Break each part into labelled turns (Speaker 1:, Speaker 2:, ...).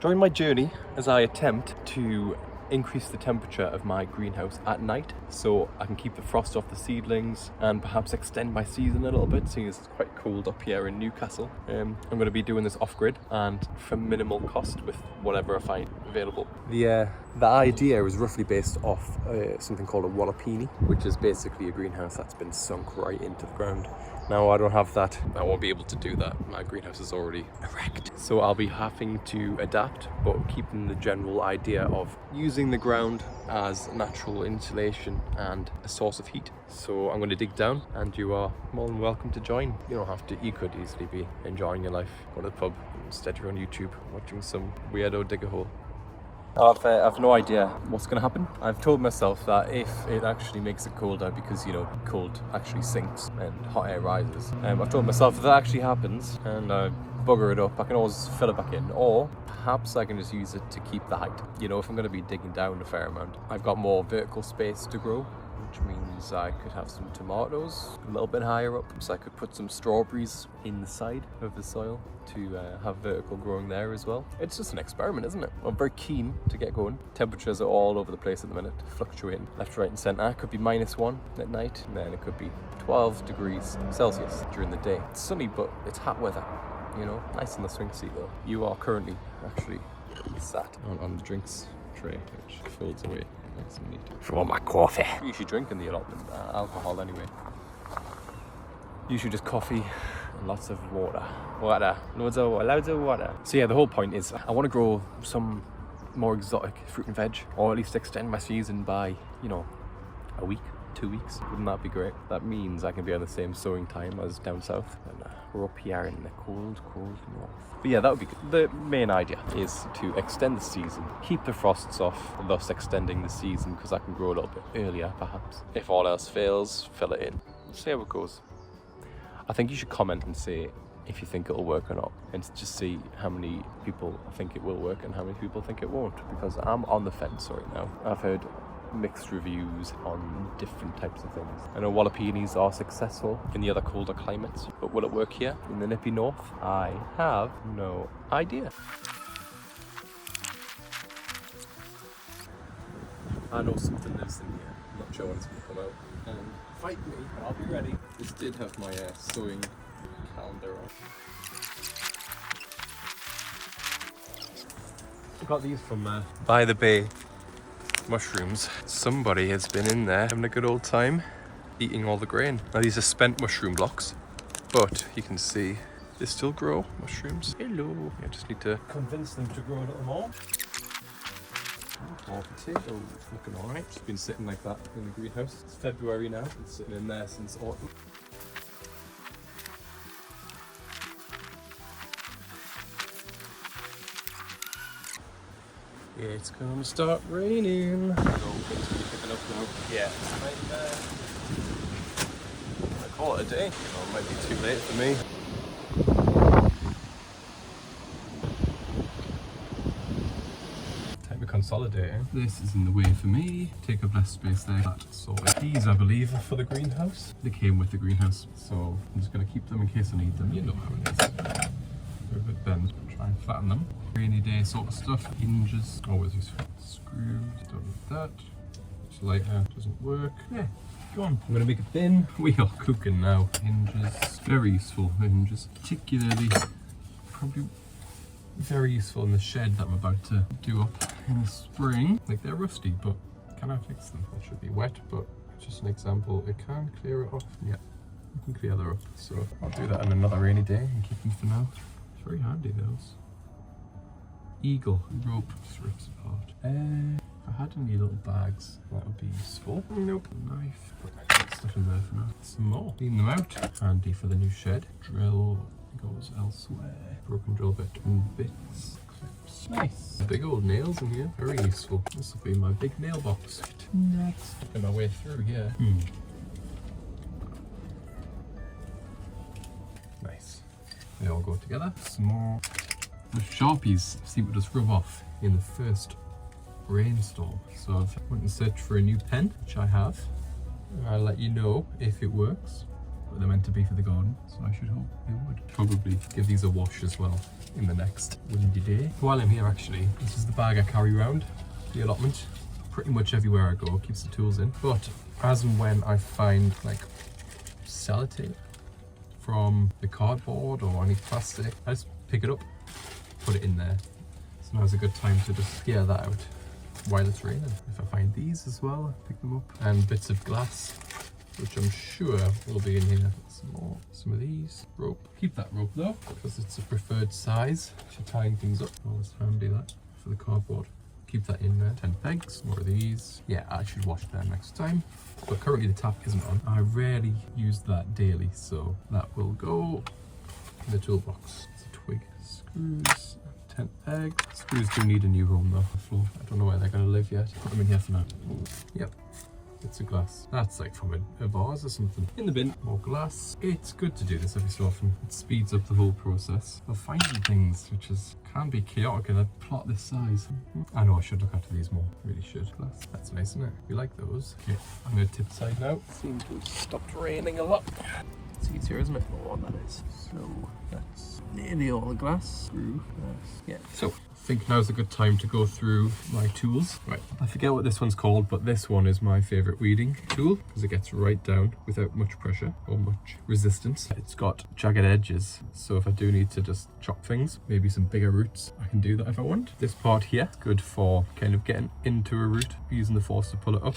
Speaker 1: Join my journey as I attempt to increase the temperature of my greenhouse at night so I can keep the frost off the seedlings and perhaps extend my season a little bit, seeing as it's quite cold up here in Newcastle. I'm going to be doing this off-grid and for minimal cost with whatever I find available. The idea is roughly based off something called a Walipini, which is basically a greenhouse that's been sunk right into the ground. Now I don't have that, I won't be able to do that. My greenhouse is already erect. So I'll be having to adapt, but keeping the general idea of using the ground as natural insulation and a source of heat. So I'm going to dig down and you are more than welcome to join. You don't have to, you could easily be enjoying your life, go to the pub, instead you're on YouTube watching some weirdo dig a hole. I've no idea what's going to happen. I've told myself that if it actually makes it colder, because you know cold actually sinks and hot air rises, I've told myself if that actually happens and I bugger it up, I can always fill it back in, or perhaps I can just use it to keep the height. You know, if I'm going to be digging down a fair amount, I've got more vertical space to grow, which means I could have some tomatoes a little bit higher up, so I could put some strawberries in the side of the soil to have vertical growing there as well. It's just an experiment, isn't it? I'm very keen to get going. Temperatures are all over the place at the minute, fluctuating left, right and centre. It could be -1 at night, and then it could be 12 degrees Celsius during the day. It's sunny, but it's hot weather, you know, nice in the swing seat though. You are currently actually sat on the drinks tray, which folds away. Nice and neat. If you want my coffee. You should drink in the allotment, alcohol anyway. Usually just coffee and lots of water. Loads of water. So yeah, the whole point is I want to grow some more exotic fruit and veg, or at least extend my season by, you know, a week, 2 weeks. Wouldn't that be great? That means I can be on the same sowing time as down south. And we're up here in the cold north. But yeah, that would be good. The main idea is to extend the season, keep the frosts off, thus extending the season because I can grow a little bit earlier perhaps. If all else fails, fill it in. See how it goes. I think you should comment and say if you think it'll work or not, and just see how many people think it will work and how many people think it won't, because I'm on the fence right now. I've heard mixed reviews on different types of things. I know Walipinis are successful in the other colder climates, but will it work here in the nippy north? I have no idea. I know something lives in here. I'm not sure when it's going to come out. And fight me, I'll be ready. This did have my sowing calendar on. I got these from By the Bay mushrooms. Somebody has been in there having a good old time eating all the grain. Now these are spent mushroom blocks, but you can see they still grow mushrooms. Hello. I just need to convince them to grow a little more. More potatoes, looking alright. It's been sitting like that in the greenhouse. It's February now. It's sitting in there since autumn. It's gonna start raining. So things will be picking up now. Yeah, it's I call it a day. Oh, it might be too late for me. Time to consolidate. This is in the way for me. Take up less space there. So these, I believe, are for the greenhouse. They came with the greenhouse, so I'm just gonna keep them in case I need them. You know how it is. They're a bit bent. Try and flatten them. Rainy day sort of stuff. Hinges, always useful. Screws, don't need that. It's lighter, doesn't work. Yeah, go on. I'm gonna make a bin. We are cooking now. Hinges, very useful hinges. Particularly, probably very useful in the shed that I'm about to do up in the spring. Like they're rusty, but can I fix them? They should be wet, but just an example. It can clear it off. Yeah, I can clear that up. So I'll do that on another rainy day and keep them for now. It's very handy those. Eagle rope strips apart. If I had any little bags, that would be useful. Nope. Knife. Put that stuff in there for now. Some more. Clean them out. Handy for the new shed. Drill goes elsewhere. Broken drill bit and bits. Clips. Nice. Big old nails in here. Very useful. This will be my big nail box. Next. Working my way through here. Nice. They all go together. Some more. The Sharpies seem to just rub off in the first rainstorm. So I've went and searched for a new pen, which I have. I'll let you know if it works. but they're meant to be for the garden, so I should hope they would. Probably give these a wash as well in the next windy day. While I'm here actually, this is the bag I carry around, the allotment. Pretty much everywhere I go, keeps the tools in. But as and when I find like sellotape from the cardboard or any plastic, I just pick it up, put it in there. So now's a good time to just clear that out while it's raining. If I find these as well, I'll pick them up. And bits of glass, which I'm sure will be in here. Some of these. Rope. Keep that rope though, because it's a preferred size for tying things up. Always handy that for the cardboard. Keep that in there. 10 pegs. More of these. Yeah, I should wash them next time. But currently the tap isn't on. I rarely use that daily, so that will go in the toolbox. It's a twig. Screws. 10 pegs. Screws do need a new home though. The floor. I don't know where they're going to live yet. Put them in here for now. Yep. Bits of glass. That's like from a vase or something. In the bin. More glass. It's good to do this every so often. It speeds up the whole process of finding things, which can be chaotic in a plot this size. I know I should look after these more. Really should. Glass. That's nice, isn't it? We like those. Okay, I'm going to tip side now. Seems to have stopped raining a lot. It's easier, isn't it? Oh, that is. So that's nearly all the glass. Screw. Yeah. So I think now's a good time to go through my tools. Right, I forget what this one's called, but this one is my favorite weeding tool because it gets right down without much pressure or much resistance. It's got jagged edges, so if I do need to just chop things, maybe some bigger roots, I can do that if I want. This part here is good for kind of getting into a root, using the force to pull it up.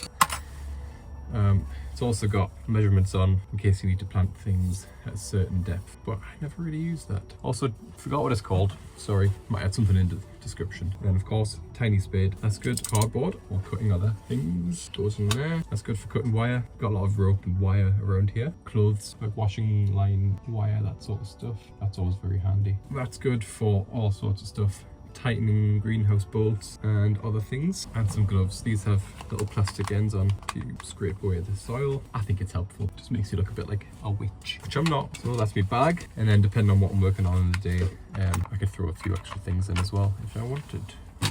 Speaker 1: It's also got measurements on in case you need to plant things at a certain depth, but I never really used that. Also forgot what it's called, sorry, might add something in the description. And of course, tiny spade, that's good. Cardboard or cutting other things goes in there. That's good for cutting wire. Got a lot of rope and wire around here. Clothes, like washing line wire, that sort of stuff. That's always very handy. That's good for all sorts of stuff. Tightening greenhouse bolts and other things, and some gloves. These have little plastic ends on to scrape away the soil. I think it's helpful. Just makes you look a bit like a witch, which I'm not. So that's my bag, and then depending on what I'm working on in the day, I could throw a few extra things in as well if I wanted.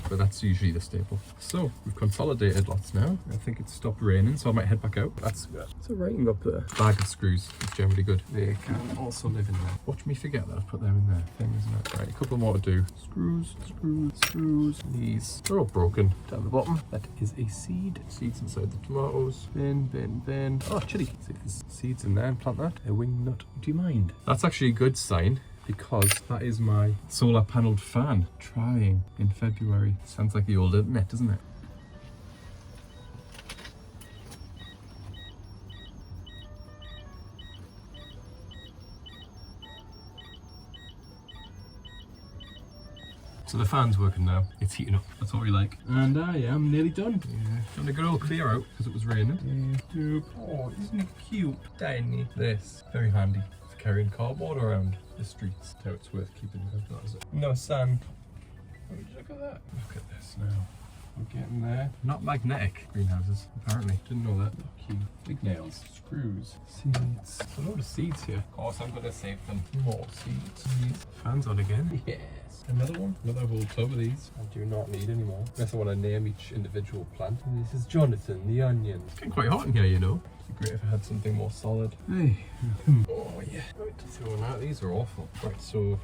Speaker 1: But that's usually the staple. So we've consolidated lots now. I think it's stopped raining, so I might head back out. That's good. So writing up there. Bag of screws is generally good. They can also live in there. Watch me forget that I've put them in there. Thing, isn't it? Right, a couple more to do. Screws, screws, screws. These are all broken down the bottom. That is a seed. Seeds inside the tomatoes. Bin, bin, bin. Oh, chili. See, there's seeds in there and plant that. A wing nut. Do you mind? That's actually a good sign, because that is my solar panelled fan trying in February. Sounds like the old internet, doesn't it? So the fan's working now. It's heating up. That's what we like. And I am nearly done. Yeah. Done a good old clear out because it was raining. Yeah. Oh, isn't it cute? Tiny. This. Very handy. Carrying cardboard around the streets. So it's worth keeping like that, is it? No sand. Oh, look at that. Look at this now. We're getting there. Not magnetic greenhouses, apparently. Didn't know that. Cute. Big nails. Screws. Seeds. There's a load of seeds here. Of course, I'm going to save them. More seeds. Fans on again. Yes. Another one. Another whole tub of these. I do not need any more. Unless I want to name each individual plant. And this is Jonathan, the onion. It's getting quite hot in here, you know. Great if I had something more solid. Hey. Oh yeah. Right, throwing out. These are awful. Right, so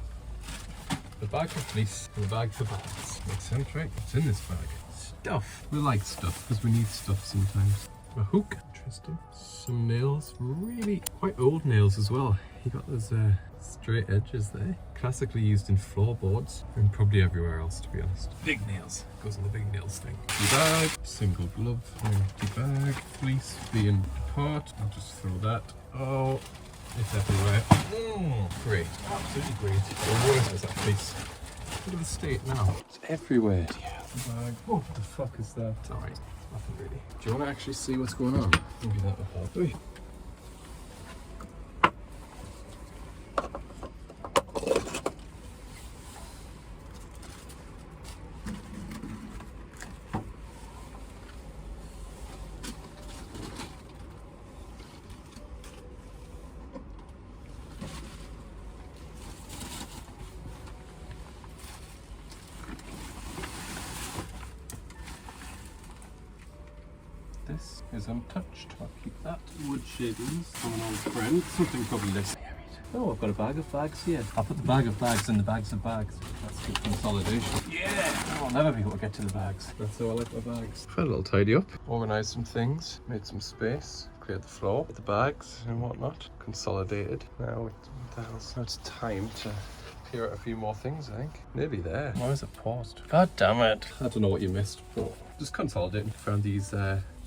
Speaker 1: the bag for fleece and the bag for bags. Makes sense, right? What's in this bag? Stuff. We like stuff because we need stuff sometimes. A hook. Interesting. Some nails. Really quite old nails as well. You got those straight edges there. Classically used in floorboards and probably everywhere else, to be honest. Big nails. Goes on the big nails thing. Empty bag. Single glove. Empty bag. Fleece being apart. I'll just throw that. Oh, it's everywhere. Great. Absolutely great. Where is that fleece? Look at the state now. It's everywhere. Yeah, the bag. Oh, what the fuck is that? Alright, nothing really. Do you want to actually see what's going on? Maybe that will help. Oi. this is untouched. I'll keep that. Wood shavings from an old friend. Something probably this. Oh, I've got a bag of bags here. I'll put the bag of bags in the bags of bags. That's good consolidation. Yeah! Oh, I'll never be able to get to the bags. That's how I like my bags. Had a little tidy up. Organised some things. Made some space. Cleared the floor with the bags and whatnot. Consolidated. Now it's time to clear out a few more things, I think. Nearly there. Why is it paused? God damn it. I don't know what you missed, but just consolidating. Found these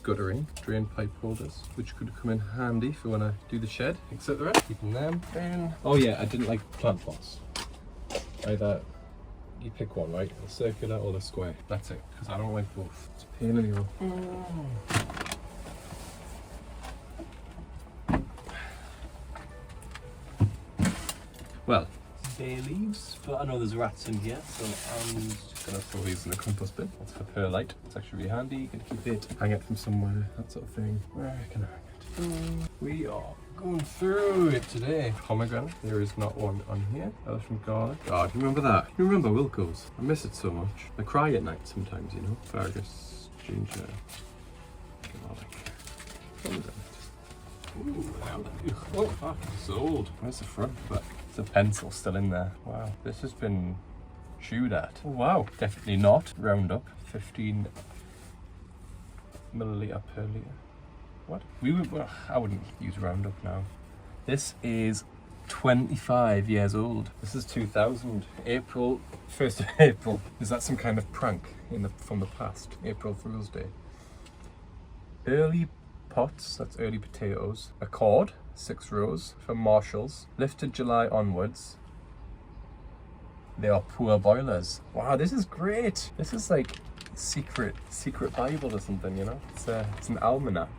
Speaker 1: guttering drain pipe holders, which could come in handy if you want to do the shed, etc. Keeping them in. Oh yeah, I didn't like plant pots. Either you pick one, right? The circular or the square. That's it, because I don't like both. It's a pain in the Well, bay leaves, but I know there's rats in here, so I'm just gonna throw these in the compost bin. That's for perlite. It's actually really handy. You can keep it, hang it from somewhere, that sort of thing. Where can I hang it? We are going through it today. Pomegranate, there is not one on here. Elephant garlic. God, you remember that? You remember Wilco's? I miss it so much. I cry at night sometimes, you know. Asparagus, ginger, garlic. Pomegranate. Ooh, wow. Oh, fuck, it's old. Where's the front? But the pencil still in there. Wow, this has been chewed at. Oh, wow, definitely not Roundup. 15 milliliter per liter. What? Well, I wouldn't use Roundup now. This is 25 years old. This is 2000. April, 1st of April. Is that some kind of prank from the past? April Fool's Day. Early pots, that's early potatoes. Accord, 6 rows for Marshalls. Lifted July onwards. They are poor boilers. Wow, this is great. This is like secret Bible or something, you know? It's an almanac.